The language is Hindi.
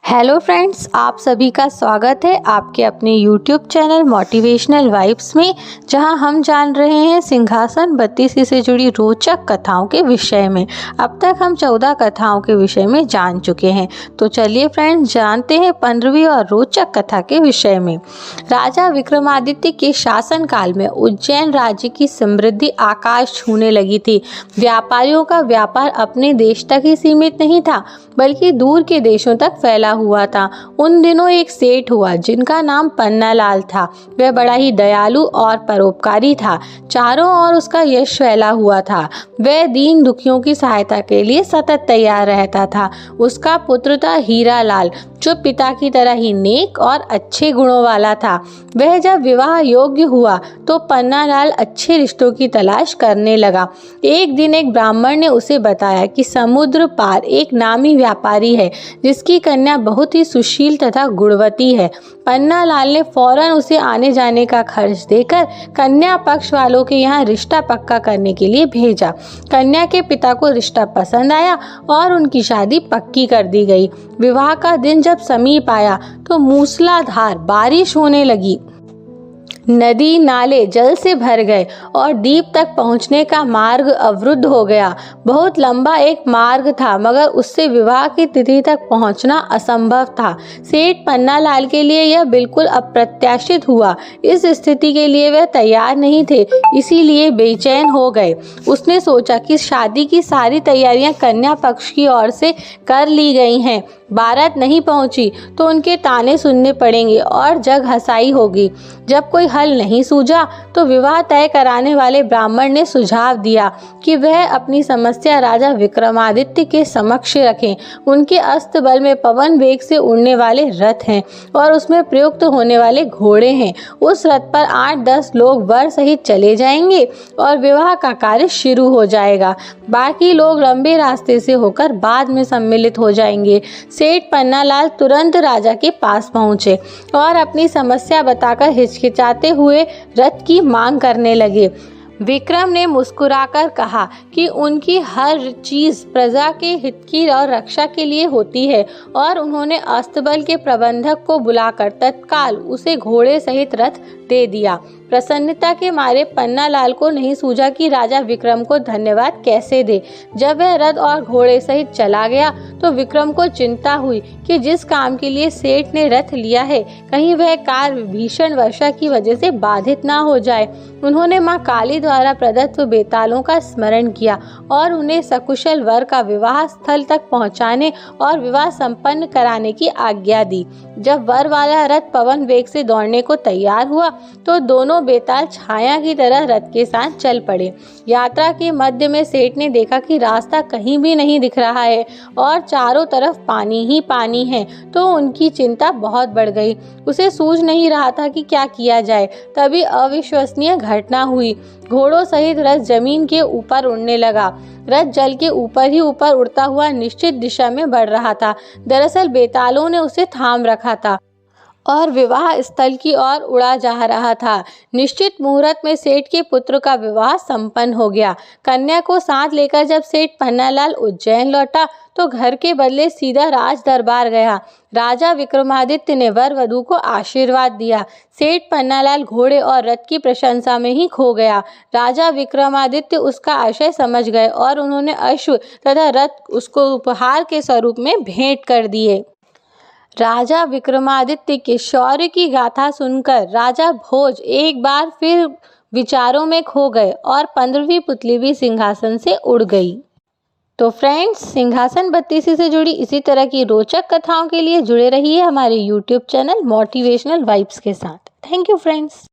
हेलो फ्रेंड्स, आप सभी का स्वागत है आपके अपने यूट्यूब चैनल मोटिवेशनल वाइब्स में, जहां हम जान रहे हैं सिंहासन 32 से जुड़ी रोचक कथाओं के विषय में। अब तक हम 14 कथाओं के विषय में जान चुके हैं, तो चलिए फ्रेंड्स जानते हैं 15वीं और रोचक कथा के विषय में। राजा विक्रमादित्य के शासन काल में उज्जैन राज्य की समृद्धि आकाश छूने लगी थी। व्यापारियों का व्यापार अपने देश तक ही सीमित नहीं था, बल्कि दूर के देशों तक फैला हुआ था। उन दिनों एक सेठ हुआ जिनका नाम पन्नालाल था। वह बड़ा ही दयालु और परोपकारी था। चारों ओर उसका यश फैला हुआ था। वह दीन दुखियों की सहायता के लिए सतत तैयार रहता था। उसका पुत्र था हीरालाल, जो पिता की तरह ही नेक और अच्छे गुणों वाला था। वह जब विवाह योग्य हुआ तो पन्नालाल अच्छे रिश्तों की तलाश करने लगा। एक दिन एक ब्राह्मण ने उसे बताया कि समुद्र पार एक नामी व्यापारी है जिसकी कन्या बहुत ही सुशील तथा गुणवती है। पन्नालाल ने फौरन उसे आने जाने का खर्च देकर कन्या पक्ष वालों के यहाँ रिश्ता पक्का करने के लिए भेजा। कन्या के पिता को रिश्ता पसंद आया और उनकी शादी पक्की कर दी गई। विवाह का दिन जब समीप आया तो मूसलाधार बारिश होने लगी। नदी नाले जल से भर गए और द्वीप तक पहुंचने का मार्ग अवरुद्ध हो गया। बहुत लंबा एक मार्ग था, मगर उससे विवाह की तिथि तक पहुंचना असंभव था। सेठ पन्नालाल के लिए यह बिल्कुल अप्रत्याशित हुआ। इस स्थिति के लिए वह तैयार नहीं थे, इसीलिए बेचैन हो गए। उसने सोचा कि शादी की सारी तैयारियां कन्या पक्ष की ओर से कर ली गई हैं। बारात नहीं पहुंची तो उनके ताने सुनने पड़ेंगे और जग हंसाई होगी। जब कोई हल नहीं सूझा तो विवाह तय कराने वाले ब्राह्मण ने सुझाव दिया कि वह अपनी समस्या राजा विक्रमादित्य के समक्ष रखें। उनके अस्तबल में पवन वेग से उड़ने वाले रथ हैं और उसमें प्रयुक्त होने वाले घोड़े हैं। उस रथ पर 8-10 लोग वर सहित चले जाएंगे और विवाह का कार्य शुरू हो जाएगा। बाकी लोग लंबे रास्ते से होकर बाद में सम्मिलित हो जाएंगे। सेठ पन्नालाल तुरंत राजा के पास पहुंचे और अपनी समस्या बताकर हिचकिचाते हुए रथ की मांग करने लगे। विक्रम ने मुस्कुराकर कहा कि उनकी हर चीज प्रजा के हित की और रक्षा के लिए होती है, और उन्होंने अस्तबल के प्रबंधक को बुलाकर तत्काल उसे घोड़े सहित रथ दे दिया। प्रसन्नता के मारे पन्नालाल को नहीं सूझा कि राजा विक्रम को धन्यवाद कैसे दे। जब वह रथ और घोड़े सहित चला गया तो विक्रम को चिंता हुई कि जिस काम के लिए सेठ ने रथ लिया है, कहीं वह कार्य भीषण वर्षा की वजह से बाधित ना हो जाए। उन्होंने मां काली द्वारा प्रदत्त बेतालों का स्मरण किया और उन्हें सकुशल वर का विवाह स्थल तक पहुंचाने और विवाह संपन्न कराने की आज्ञा दी। जब वर वाला रथ पवन वेग से दौड़ने को तैयार हुआ तो दोनों बेताल छाया की तरह रथ के साथ चल पड़े। यात्रा के मध्य में सेठ ने देखा कि रास्ता कहीं भी नहीं दिख रहा है और चारों तरफ पानी ही पानी है, तो उनकी चिंता बहुत बढ़ गई। उसे सूझ नहीं रहा था कि क्या किया जाए। तभी अविश्वसनीय घटना हुई। घोड़ों सहित रथ जमीन के ऊपर उड़ने लगा। रथ जल के ऊपर ही ऊपर उड़ता हुआ निश्चित दिशा में बढ़ रहा था। दरअसल बेतालों ने उसे थाम रखा था और विवाह स्थल की ओर उड़ा जा रहा था। निश्चित मुहूर्त में सेठ के पुत्र का विवाह संपन्न हो गया। कन्या को साथ लेकर जब सेठ पन्नालाल उज्जैन लौटा तो घर के बदले सीधा राज दरबार गया। राजा विक्रमादित्य ने वर वधू को आशीर्वाद दिया। सेठ पन्नालाल घोड़े और रथ की प्रशंसा में ही खो गया। राजा विक्रमादित्य उसका आशय समझ गए और उन्होंने अश्व तथा रथ उसको उपहार के स्वरूप में भेंट कर दिए। राजा विक्रमादित्य के शौर्य की गाथा सुनकर राजा भोज एक बार फिर विचारों में खो गए और 15वीं पुतली भी सिंहासन से उड़ गई। तो फ्रेंड्स, सिंहासन 32 से जुड़ी इसी तरह की रोचक कथाओं के लिए जुड़े रहिए हमारे यूट्यूब चैनल मोटिवेशनल वाइब्स के साथ। Thank you friends.